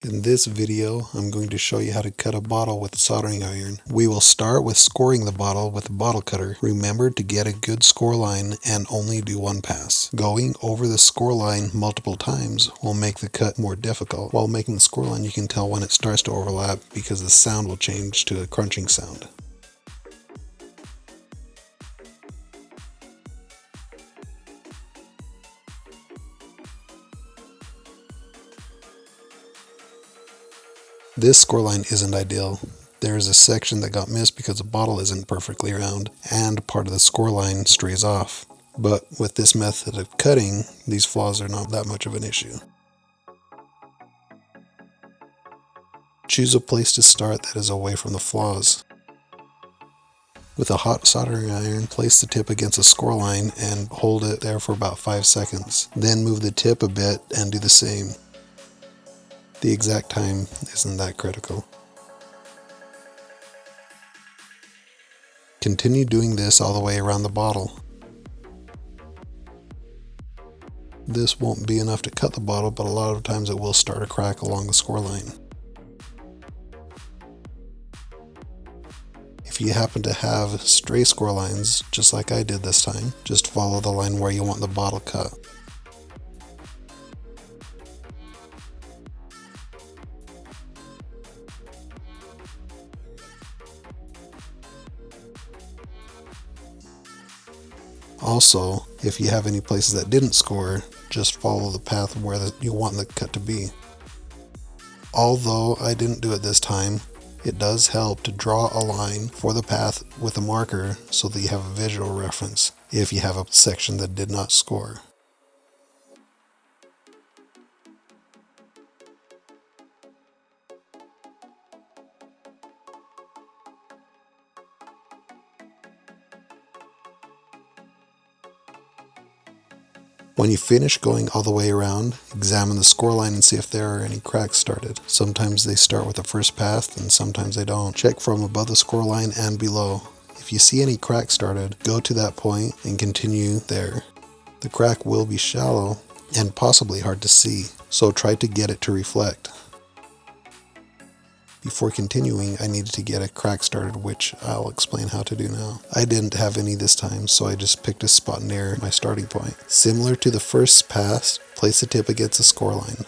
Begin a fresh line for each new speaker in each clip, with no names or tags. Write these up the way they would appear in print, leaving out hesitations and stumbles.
In this video, I'm going to show you how to cut a bottle with a soldering iron. We will start with scoring the bottle with a bottle cutter. Remember to get a good score line and only do one pass. Going over the score line multiple times will make the cut more difficult. While making the score line, you can tell when it starts to overlap because the sound will change to a crunching sound. This scoreline isn't ideal. There is a section that got missed because the bottle isn't perfectly round, and part of the scoreline strays off. But with this method of cutting, these flaws are not that much of an issue. Choose a place to start that is away from the flaws. With a hot soldering iron, place the tip against a scoreline and hold it there for about 5 seconds. Then move the tip a bit and do the same. The exact time isn't that critical. Continue doing this all the way around the bottle. This won't be enough to cut the bottle, but a lot of times it will start a crack along the score line. If you happen to have stray score lines, just like I did this time, just follow the line where you want the bottle cut. Also, if you have any places that didn't score, just follow the path where you want the cut to be. Although I didn't do it this time, it does help to draw a line for the path with a marker so that you have a visual reference if you have a section that did not score. When you finish going all the way around, examine the score line and see if there are any cracks started. Sometimes they start with the first pass and sometimes they don't. Check from above the score line and below. If you see any cracks started, go to that point and continue there. The crack will be shallow and possibly hard to see, so try to get it to reflect. Before continuing, I needed to get a crack started, which I'll explain how to do now. I didn't have any this time, so I just picked a spot near my starting point. Similar to the first pass, place the tip against the score line.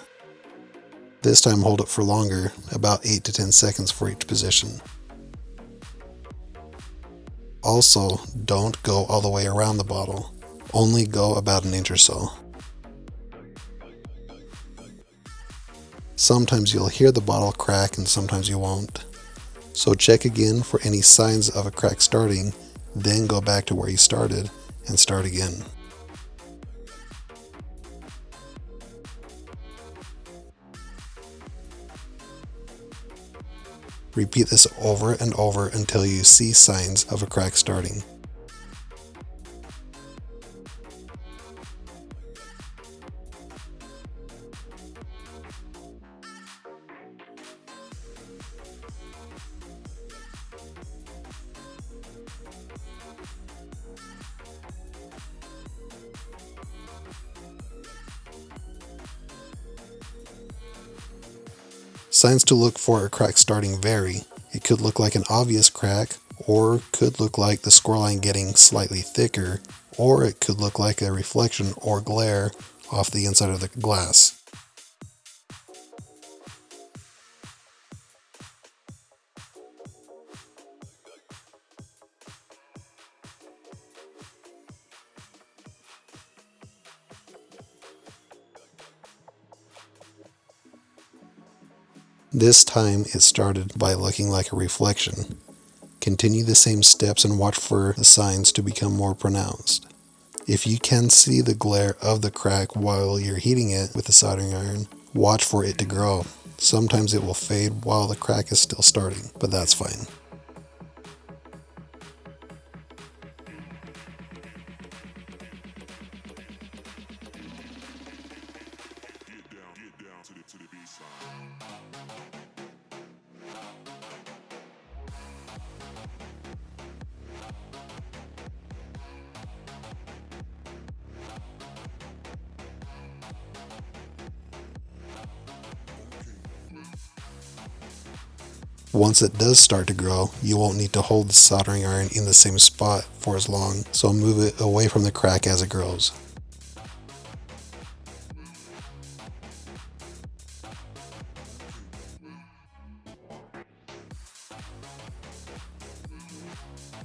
This time hold it for longer, about 8 to 10 seconds for each position. Also, don't go all the way around the bottle. Only go about an inch or so. Sometimes you'll hear the bottle crack and sometimes you won't. So check again for any signs of a crack starting, then go back to where you started and start again. Repeat this over and over until you see signs of a crack starting. Signs to look for a crack starting vary. It could look like an obvious crack, or could look like the scoreline getting slightly thicker, or it could look like a reflection or glare off the inside of the glass. This time it started by looking like a reflection. Continue the same steps and watch for the signs to become more pronounced. If you can see the glare of the crack while you're heating it with the soldering iron, watch for it to grow. Sometimes it will fade while the crack is still starting, but that's fine. Once it does start to grow, you won't need to hold the soldering iron in the same spot for as long, so move it away from the crack as it grows.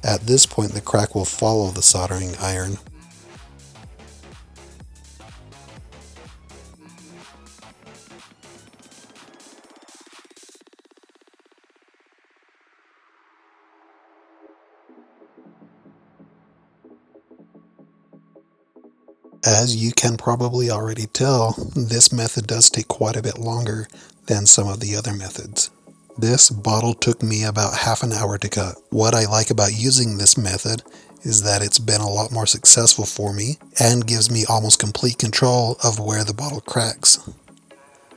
At this point, the crack will follow the soldering iron. As you can probably already tell, this method does take quite a bit longer than some of the other methods. This bottle took me about half an hour to cut. What I like about using this method is that it's been a lot more successful for me and gives me almost complete control of where the bottle cracks.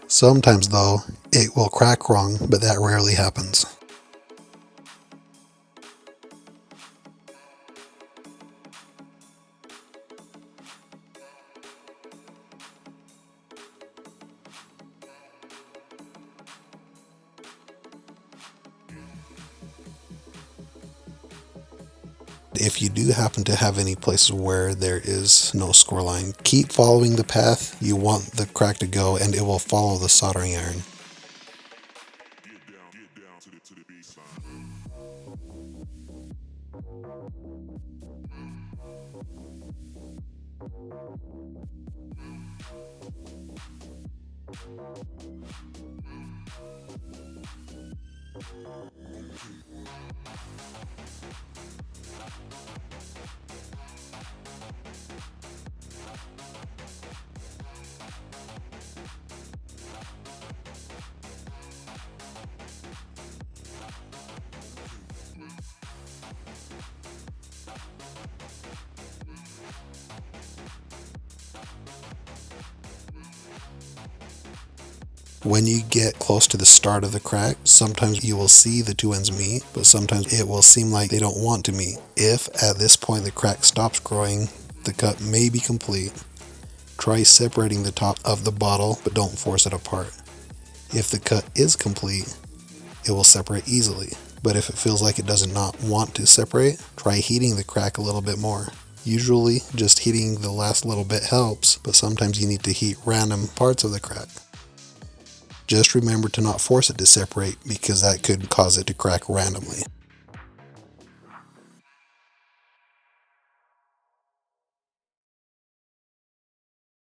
Sometimes though, it will crack wrong, but that rarely happens. If you do happen to have any places where there is no score line, keep following the path you want the crack to go and it will follow the soldering iron. When you get close to the start of the crack, sometimes you will see the two ends meet, but sometimes it will seem like they don't want to meet. If at this point the crack stops growing, the cut may be complete. Try separating the top of the bottle, but don't force it apart. If the cut is complete, it will separate easily. But if it feels like it does not want to separate, try heating the crack a little bit more. Usually, just heating the last little bit helps, but sometimes you need to heat random parts of the crack. Just remember to not force it to separate because that could cause it to crack randomly.